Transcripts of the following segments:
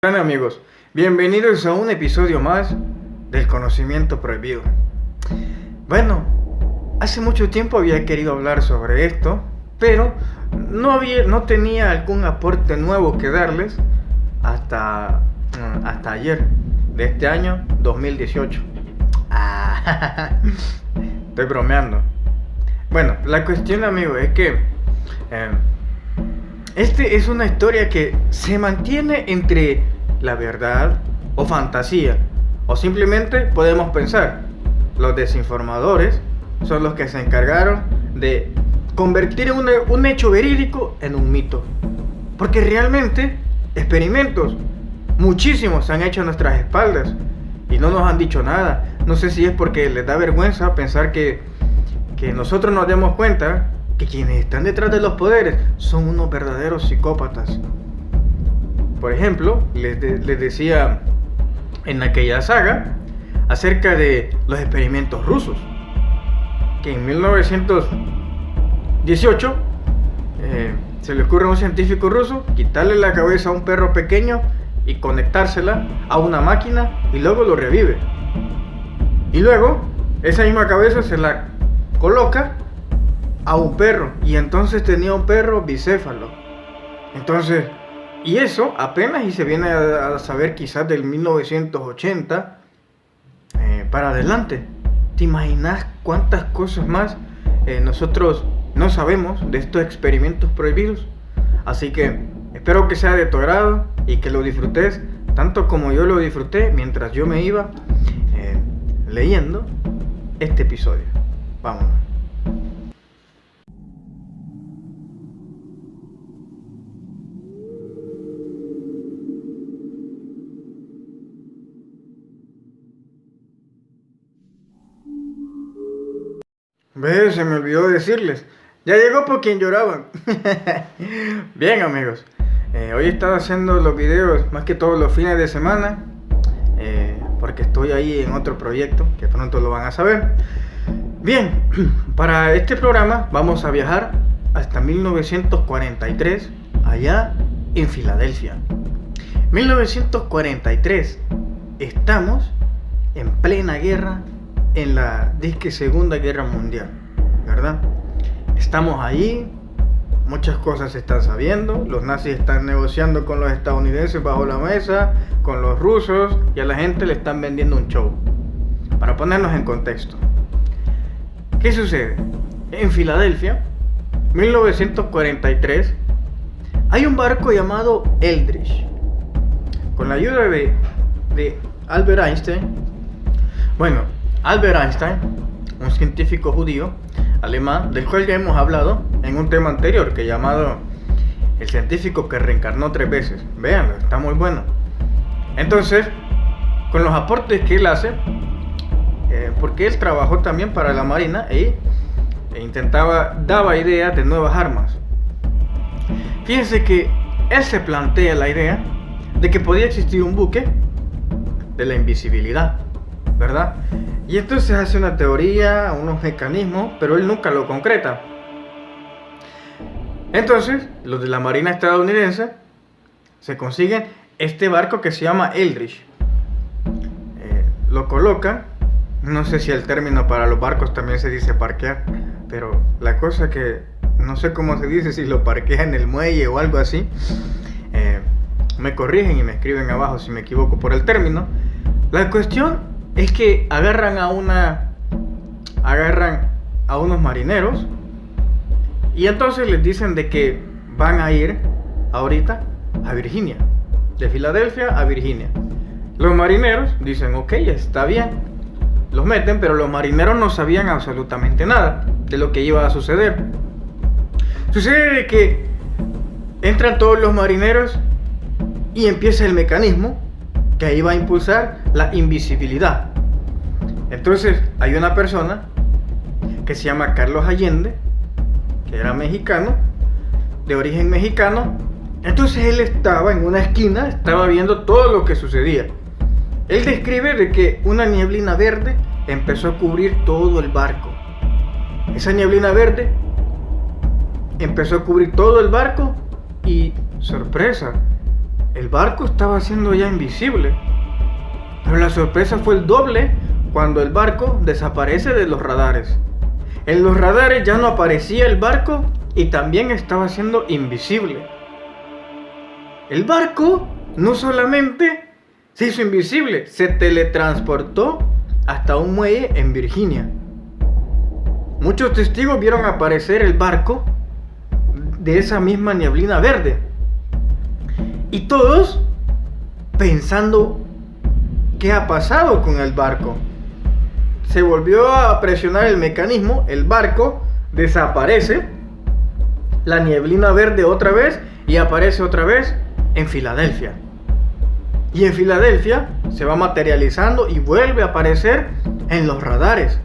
Hola amigos, bienvenidos a un episodio más del conocimiento prohibido. Bueno, hace mucho tiempo había querido hablar sobre esto, pero no tenía algún aporte nuevo que darles hasta ayer de este año 2018. Estoy bromeando. Bueno, la cuestión, amigo, es que este es una historia que se mantiene entre la verdad o fantasía, o simplemente podemos pensar, los desinformadores son los que se encargaron de convertir un hecho verídico en un mito. Porque realmente experimentos, muchísimos se han hecho a nuestras espaldas y no nos han dicho nada. No sé si es porque les da vergüenza pensar que nosotros nos demos cuenta que quienes están detrás de los poderes son unos verdaderos psicópatas. Por ejemplo, les decía en aquella saga acerca de los experimentos rusos, que en 1918 se le ocurre a un científico ruso quitarle la cabeza a un perro pequeño y conectársela a una máquina y luego lo revive. Y luego esa misma cabeza se la coloca a un perro y entonces tenía un perro bicéfalo. Entonces, y eso apenas y se viene a saber quizás del 1980 para adelante. ¿Te imaginas cuántas cosas más nosotros no sabemos de estos experimentos prohibidos? Así que espero que sea de tu agrado y que lo disfrutes tanto como yo lo disfruté mientras yo me iba leyendo este episodio. Vámonos. ¿Ves? Se me olvidó decirles. Ya llegó por quien lloraban. Bien, amigos. Hoy he estado haciendo los videos más que todos los fines de semana. Porque estoy ahí en otro proyecto que pronto lo van a saber. Bien, para este programa vamos a viajar hasta 1943, allá en Filadelfia. 1943. Estamos en plena guerra, en la disque Segunda Guerra Mundial, ¿verdad? Estamos ahí, muchas cosas se están sabiendo, los nazis están negociando con los estadounidenses bajo la mesa, con los rusos, y a la gente le están vendiendo un show. Para ponernos en contexto, ¿qué sucede? En Filadelfia, 1943, hay un barco llamado Eldridge. Con la ayuda de Albert Einstein, Albert Einstein, un científico judío alemán, del cual ya hemos hablado en un tema anterior, que llamado El científico que reencarnó 3 veces. Véanlo, está muy bueno. Entonces, con los aportes que él hace, porque él trabajó también para la Marina e daba ideas de nuevas armas. Fíjense que él se plantea la idea de que podía existir un buque de la invisibilidad, ¿verdad? Y entonces hace una teoría, unos mecanismos, pero él nunca lo concreta. Entonces, los de la Marina estadounidense se consiguen este barco que se llama Eldridge. Lo colocan, no sé si el término para los barcos también se dice parquear, pero la cosa que no sé cómo se dice, si lo parquea en el muelle o algo así. Me corrigen y me escriben abajo si me equivoco por el término. La cuestión es que agarran a unos marineros y entonces les dicen de que van a ir ahorita a Virginia, de Filadelfia a Virginia. Los marineros dicen, ok, está bien, los meten, pero los marineros no sabían absolutamente nada de lo que iba a suceder. Sucede de que entran todos los marineros y empieza el mecanismo que iba a impulsar la invisibilidad. Entonces hay una persona que se llama Carlos Allende, que era mexicano, de origen mexicano. Entonces él estaba en una esquina, estaba viendo todo lo que sucedía. Él describe de que una nieblina verde empezó a cubrir todo el barco. Esa nieblina verde empezó a cubrir todo el barco y, sorpresa, el barco estaba siendo ya invisible. Pero la sorpresa fue el doble cuando el barco desaparece de los radares. En los radares ya no aparecía el barco y también estaba siendo invisible. El barco no solamente se hizo invisible, se teletransportó hasta un muelle en Virginia. Muchos testigos vieron aparecer el barco de esa misma neblina verde. Y todos pensando, ¿qué ha pasado con el barco? Se volvió a presionar el mecanismo, el barco desaparece, la neblina verde otra vez y aparece otra vez en Filadelfia. Y en Filadelfia se va materializando y vuelve a aparecer en los radares.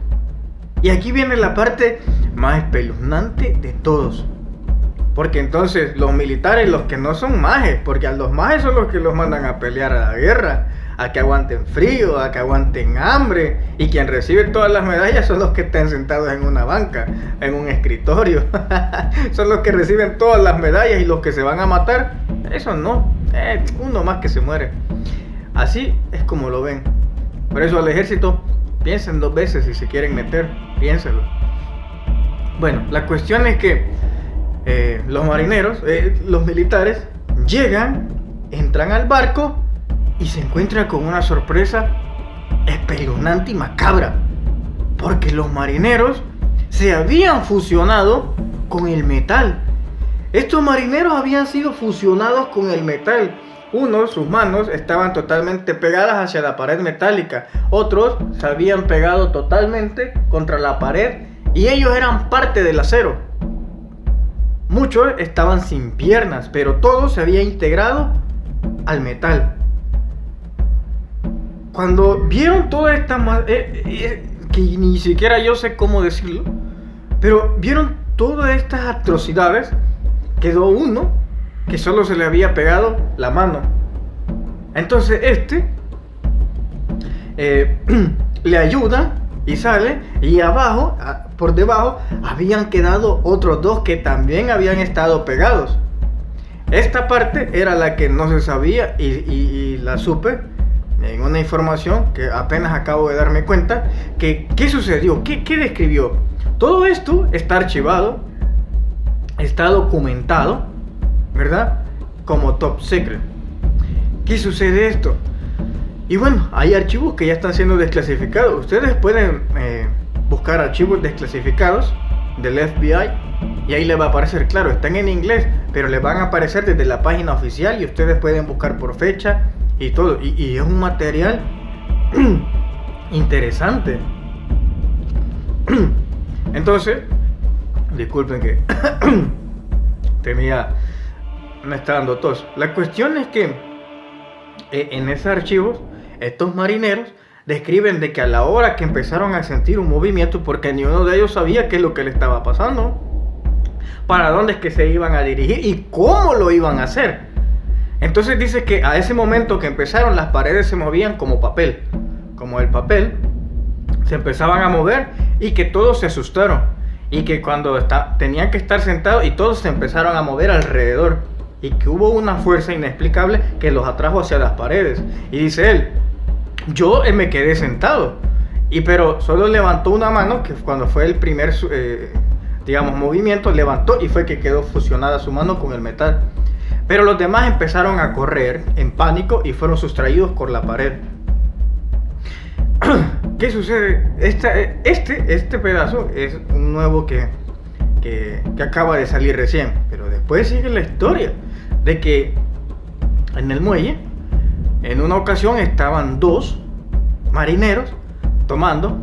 Y aquí viene la parte más espeluznante de todos. Porque entonces los militares, los que no son majes, porque a los majes son los que los mandan a pelear a la guerra, a que aguanten frío, a que aguanten hambre, y quien recibe todas las medallas son los que están sentados en una banca, en un escritorio. Son los que reciben todas las medallas, y los que se van a matar, eso no, uno más que se muere. Así es como lo ven. Por eso al ejército, piensen 2 veces si se quieren meter, piénsenlo. Bueno, la cuestión es que los marineros, los militares, llegan, entran al barco y se encuentran con una sorpresa espeluznante y macabra, porque los marineros se habían fusionado con el metal. Estos marineros habían sido fusionados con el metal. Unos, sus manos estaban totalmente pegadas hacia la pared metálica, otros se habían pegado totalmente contra la pared y ellos eran parte del acero. Muchos estaban sin piernas, pero todo se había integrado al metal. Cuando vieron toda esta... que ni siquiera yo sé cómo decirlo, pero vieron todas estas atrocidades, quedó uno que solo se le había pegado la mano. Entonces le ayuda y sale, y abajo, por debajo, habían quedado otros 2 que también habían estado pegados. Esta parte era la que no se sabía y la supe en una información que apenas acabo de darme cuenta. ¿Qué sucedió? ¿Qué describió? Todo esto está archivado, está documentado, ¿verdad? Como top secret. ¿Qué sucede esto? Y bueno, hay archivos que ya están siendo desclasificados. Ustedes pueden buscar archivos desclasificados del FBI y ahí les va a aparecer, claro, están en inglés, pero les van a aparecer desde la página oficial y ustedes pueden buscar por fecha y todo. Y es un material interesante. Entonces, disculpen que me está dando tos. La cuestión es que en esos archivos, estos marineros describen de que a la hora que empezaron a sentir un movimiento, porque ni uno de ellos sabía qué es lo que le estaba pasando, para dónde es que se iban a dirigir y cómo lo iban a hacer. Entonces dice que a ese momento que empezaron, las paredes se movían como papel, como el papel, se empezaban a mover y que todos se asustaron y que cuando tenían que estar sentados y todos se empezaron a mover alrededor y que hubo una fuerza inexplicable que los atrajo hacia las paredes. Y dice él, yo me quedé sentado, pero solo levantó una mano, que cuando fue el primer movimiento, levantó y fue que quedó fusionada su mano con el metal. Pero los demás empezaron a correr en pánico y fueron sustraídos por la pared. ¿Qué sucede? Este pedazo es un nuevo que acaba de salir recién, pero después sigue la historia de que en el muelle, en una ocasión estaban 2 marineros tomando,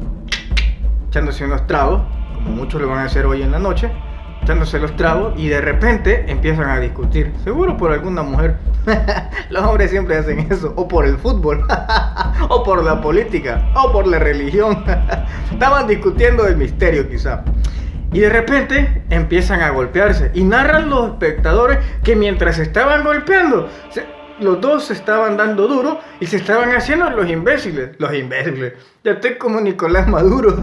echándose unos tragos, como muchos lo van a hacer hoy en la noche, echándose los tragos, y de repente empiezan a discutir, seguro por alguna mujer. Los hombres siempre hacen eso, o por el fútbol, o por la política, o por la religión. Estaban discutiendo el misterio quizá. Y de repente empiezan a golpearse. Y narran los espectadores que mientras se estaban golpeando, los 2 se estaban dando duro y se estaban haciendo los imbéciles. Los imbéciles. Ya estoy como Nicolás Maduro.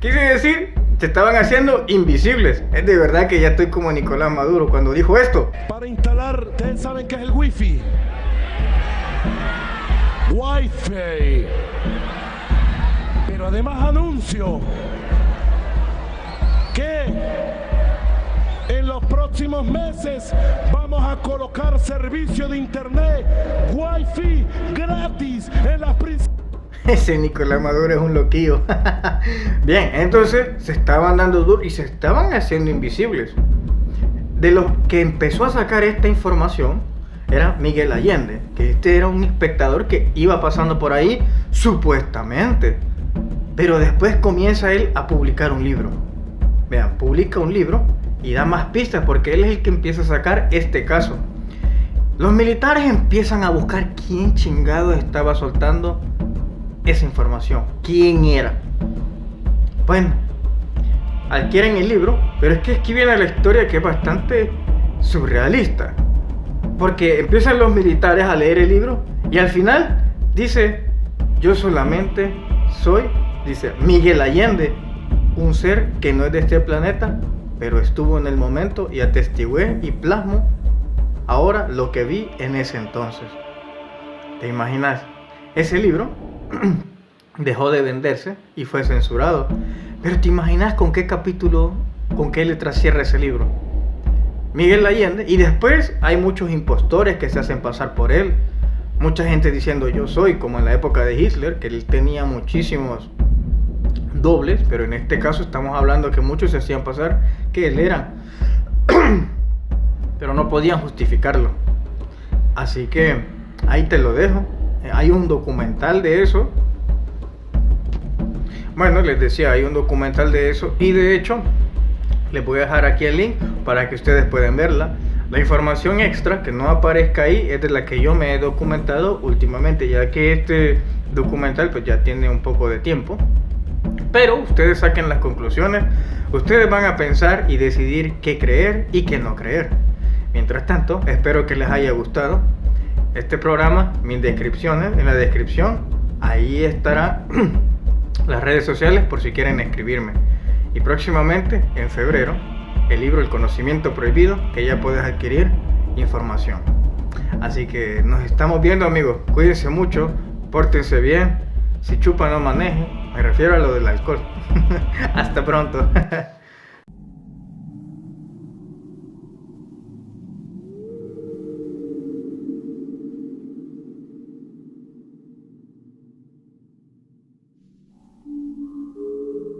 Quiere decir Se estaban haciendo invisibles. Es de verdad que ya estoy como Nicolás Maduro cuando dijo esto. Para instalar, ustedes saben qué es el Wi-Fi. Wi-Fi. Pero además anuncio que en los próximos meses vamos a colocar servicio de internet Wi-Fi gratis en las principales. Ese Nicolás Maduro es un loquillo. Bien, entonces se estaban dando duro y se estaban haciendo invisibles. De los que empezó a sacar esta información era Miguel Allende, que este era un espectador que iba pasando por ahí supuestamente. Pero después comienza él a publicar un libro. Vean, publica un libro y da más pistas porque él es el que empieza a sacar este caso. Los militares empiezan a buscar quién chingado estaba soltando esa información, quién era. Bueno, adquieren el libro, pero es que aquí viene la historia que es bastante surrealista, porque empiezan los militares a leer el libro y al final dice: yo solamente soy, dice, Miguel Allende, un ser que no es de este planeta, pero estuvo en el momento y atestigué y plasmo ahora lo que vi en ese entonces. ¿Te imaginas? Ese libro dejó de venderse y fue censurado. Pero ¿te imaginas con qué capítulo, con qué letra cierra ese libro? Miguel Allende. Y después hay muchos impostores que se hacen pasar por él. Mucha gente diciendo yo soy, como en la época de Hitler, que él tenía muchísimos dobles, pero en este caso estamos hablando que muchos se hacían pasar que él era. Pero no podían justificarlo. Así que ahí te lo dejo. Hay un documental de eso. Bueno, les decía, hay un documental de eso. Y de hecho, les voy a dejar aquí el link para que ustedes puedan verla. La información extra que no aparezca ahí es de la que yo me he documentado últimamente, ya que este documental pues ya tiene un poco de tiempo. Pero ustedes saquen las conclusiones. Ustedes van a pensar y decidir qué creer y qué no creer. Mientras tanto, espero que les haya gustado este programa, mis descripciones, en la descripción, ahí estarán las redes sociales por si quieren escribirme. Y próximamente, en febrero, el libro El Conocimiento Prohibido, que ya puedes adquirir información. Así que nos estamos viendo, amigos. Cuídense mucho, pórtense bien. Si chupa no maneje, me refiero a lo del alcohol. Hasta pronto.